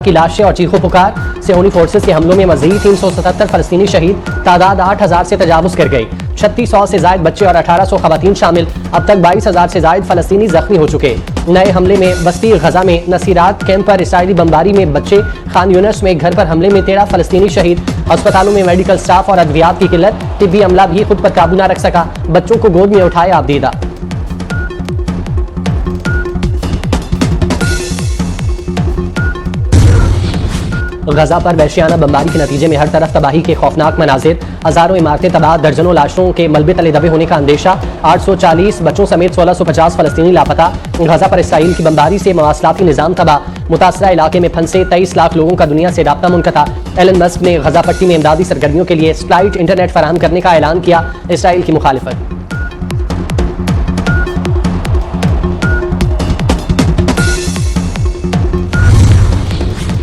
की लाशें और चीखों पुकार। सेहूनी फोर्सेस के हमलों में मजीद 377 फलस्तीनी शहीद, तादाद 8000 से तजावुज कर गई। 3600 से जायद बच्चे और 1800 खवातीन शामिल। अब तक 22000 से जायद फलस्तीनी जख्मी हो चुके। नए हमले में बस्ती गजा में नसीरात कैंप पर इसराइली बमबारी में बच्चे। खान यूनिस में एक घर पर हमले में 13 फलस्तीनी शहीद। अस्पतालों में मेडिकल स्टाफ और अद्वियात की किल्लत। तिब्बी अमला भी खुद पर काबू न रख सका। बच्चों को गोद में उठाए आबदीदा। गजा पर वहशियाना बमबारी के नतीजे में हर तरफ तबाही के खौफनाक मनाजिर। हजारों इमारतें तबाह, दर्जनों लाशों के मलबे तले दबे होने का अंदेशा। 840 बच्चों समेत 1650 फलस्तीनी लापता। गजा पर इसराइल की बमबारी से मवासलाती निजाम तबाह। मुतासरा इलाके में फंसे 23 लाख लोगों का दुनिया से राब्ता मुनक़ता। एलन मस्क ने गजा पट्टी में इमदादी सरगर्मियों के लिए स्लाइट इंटरनेट फराहम करने का ऐलान किया। इसराइल की मुखालिफत।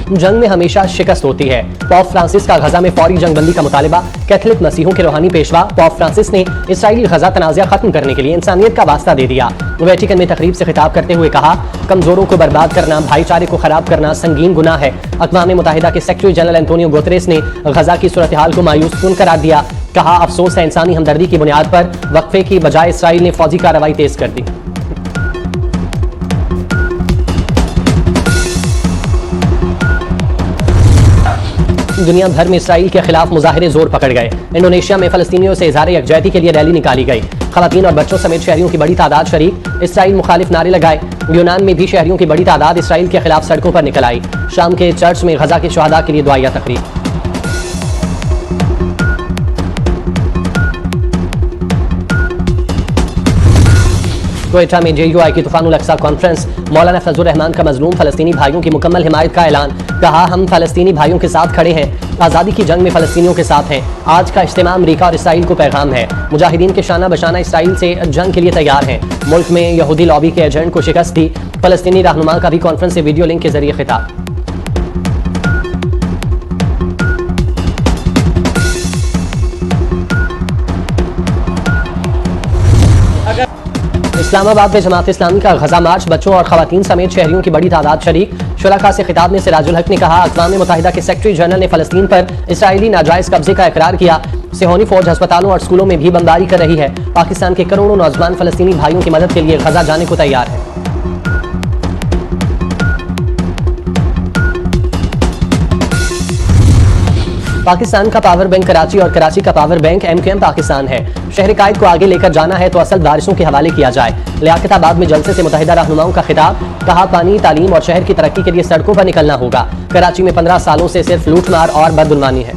जंग में हमेशा शिकस्त होती है। पॉप फ्रांसिस का गजा में फौरी जंगबंदी का मुतालबा। कैथोलिक मसीहों के रूहानी पेशवा पॉप फ्रांसिस ने इसराइली गजा तनाज़ा खत्म करने के लिए इंसानियत का वास्ता दे दिया। वेटिकन में तकरीब से खिताब करते हुए कहा, कमजोरों को बर्बाद करना, भाईचारे को खराब करना संगीन गुनाह है। अक़वाम मुत्तहिदा के सेक्रेटरी जनरल एंटोनियो गुतेरेस ने गजा की सूरत हाल को मायूसकुन करार दिया। कहा, अफसोस है इंसानी हमदर्दी की बुनियाद पर वक्फे की बजाय इसराइल ने फौजी कार्रवाई तेज कर दी। दुनिया भर में इसराइल के खिलाफ मुजाहिरे जोर पकड़ गए। इंडोनेशिया में फलस्तीनियों से इज़हार यकजहती के लिए रैली निकाली गई। खवातीन और बच्चों समेत शहरियों की बड़ी तादाद शरीक। इसराइल मुखालिफ नारे लगाए। यूनान में भी शहरियों की बड़ी तादाद इसराइल के खिलाफ सड़कों पर निकल आई। शाम के चर्च में गजा के शुहदा के लिए दुआया तकरीब। क्वेटा में JUI की तूफानुल अक्सा कॉन्फ्रेंस। मौलाना फजलुर रहमान का मजलूम फलस्तीनी भाइयों की मुकम्मल हिमायत का ऐलान। कहा, हम फलस्तीनी भाइयों के साथ खड़े हैं, आज़ादी की जंग में फलस्तीनियों के साथ हैं। आज का इज्तिमा अमरीका और इसराइल को पैगाम है। मुजाहिदीन के शाना बशाना इसराइल से जंग के लिए तैयार हैं। मुल्क में यहूदी लॉबी के एजेंट को शिकस्त दी। फलस्तीनी रहनुमा का भी कॉन्फ्रेंस से वीडियो लिंक के जरिए खिताब। इस्लामाबाद में जमात इस्लामी का गजा मार्च। बच्चों और खवातीन समेत शहरियों की बड़ी तादाद शरीक। शुरका से खिताब में सिराजुल हक ने कहा, अक़वाम मुत्तहिदा के सेक्रेटरी जनरल ने फलस्तीन पर इसराइली नाजायज कब्जे का इकरार किया। सेहूनी फौज अस्पतालों और स्कूलों में भी बमबारी कर रही है। पाकिस्तान के करोड़ों नौजवान फलस्तीनी भाइयों की मदद के लिए गजा जाने को तैयार है। पाकिस्तान का पावर बैंक कराची और कराची का पावर बैंक MQM पाकिस्तान है। शहर कायद को आगे लेकर जाना है तो असल बारिशों के हवाले किया जाए। लियाकताबाद में जलसे से मुत्तहिदा रहनुमाओं का खिताब। कहा, पानी, तालीम और शहर की तरक्की के लिए सड़कों पर निकलना होगा। कराची में 15 सालों से सिर्फ लूटमार और बदगुमानी है।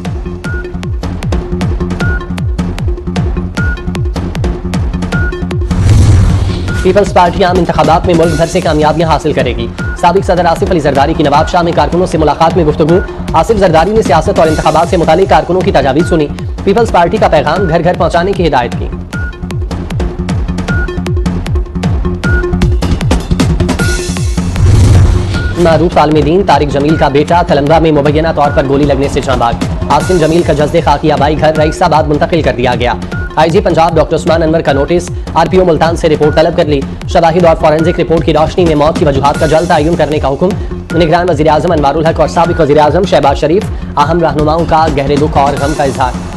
पीपल्स पार्टी आम इंतखाबात में मुल्क भर से कामयाबियां हासिल करेगी। साबिक सदर आसिफ अली जरदारी की नवाब शाह में कारकुनों से मुलाकात में गुफ्तगू। आसिफ जरदारी ने सियासत और इंतखाबात से मुतालिक कारकुनों की तजावीज़ सुनी। पीपल्स पार्टी का पैगाम घर घर पहुंचाने की हिदायत की। मारूफ आलमीदीन तारिक जमील का बेटा तलंगा में मुबैना तौर पर गोली लगने से जांबाग। आसिम जमील का जज्दे खाकी आबाई घर रईसाबाद मुंतकिल कर दिया गया। IG पंजाब डॉक्टर उस्मान अनवर का नोटिस। RPO मुल्तान से रिपोर्ट तलब कर ली। शवाहिद और फॉरेंसिक रिपोर्ट की रोशनी में मौत की वजूहात का जल्द तयन करने का हुक्म। निगरान वज़ीर आज़म अनवारुल हक और साबिक वज़ीर आज़म शहबाज शरीफ। अहम रहनुमाओं का गहरे दुख और गम का इजहार।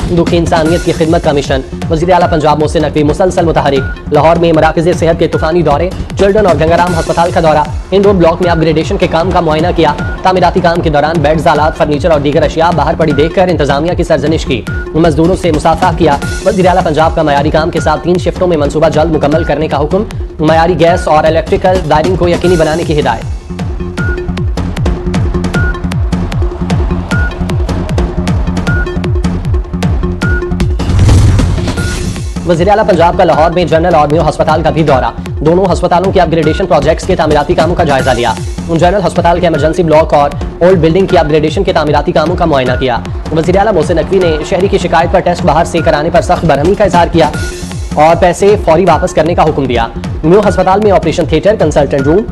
दुख इंसानियत की खिदमत का मिशन। वज़ीर आला पंजाब मोहसिन नकवी मुसलसल मुतहरिक। लाहौर में मराकज़ सेहत के तूफानी दौरे। चिल्ड्रन और गंगाराम अस्पताल का दौरा। इंडोर ब्लॉक में अपग्रेडेशन के काम का मुआयना किया। तामीराती काम के दौरान बेड्स, आलात, फर्नीचर और दीगर अशिया बाहर पड़ी देखकर इंतजामिया की सरजनिश की। मजदूरों से मुसाफा किया। वज़ीर आला पंजाब का मयारी काम के साथ 3 शिफ्टों में मनसूबा जल्द मुकम्मल करने का हुक्म। मयारी गैस और इलेक्ट्रिकल वायरिंग को यकीनी बनाने की हिदायत। वज़ीर आला पंजाब का लाहौर में जनरल और मेयो अस्पताल का भी दौरा। दोनों अस्पतालों के अपग्रेडेशन प्रोजेक्ट्स के तामीराती कामों का जायजा लिया। जनरल अस्पताल के इमरजेंसी ब्लॉक और ओल्ड बिल्डिंग की अपग्रेडेशन के तामीराती कामों का मुआयना किया। वज़ीर आला मोहसिन नकवी ने शहरी की शिकायत पर टेस्ट बाहर से कराने पर सख्त बरहमी का इजहार किया और पैसे फौरी वापस करने का हुक्म दिया। मेयो अस्पताल में ऑपरेशन थिएटर, कंसल्टेंट रूम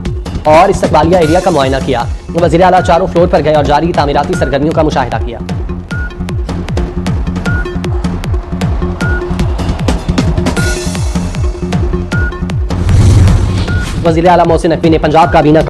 और इस्तकबालिया एरिया का मुआयना किया। वज़ीर आला 4 फ्लोर पर गए और जारी तामीराती सरगर्मियों का मुशाहिदा किया। वज़ीर आला मोहसिन नकवी ने पंजाब काबीना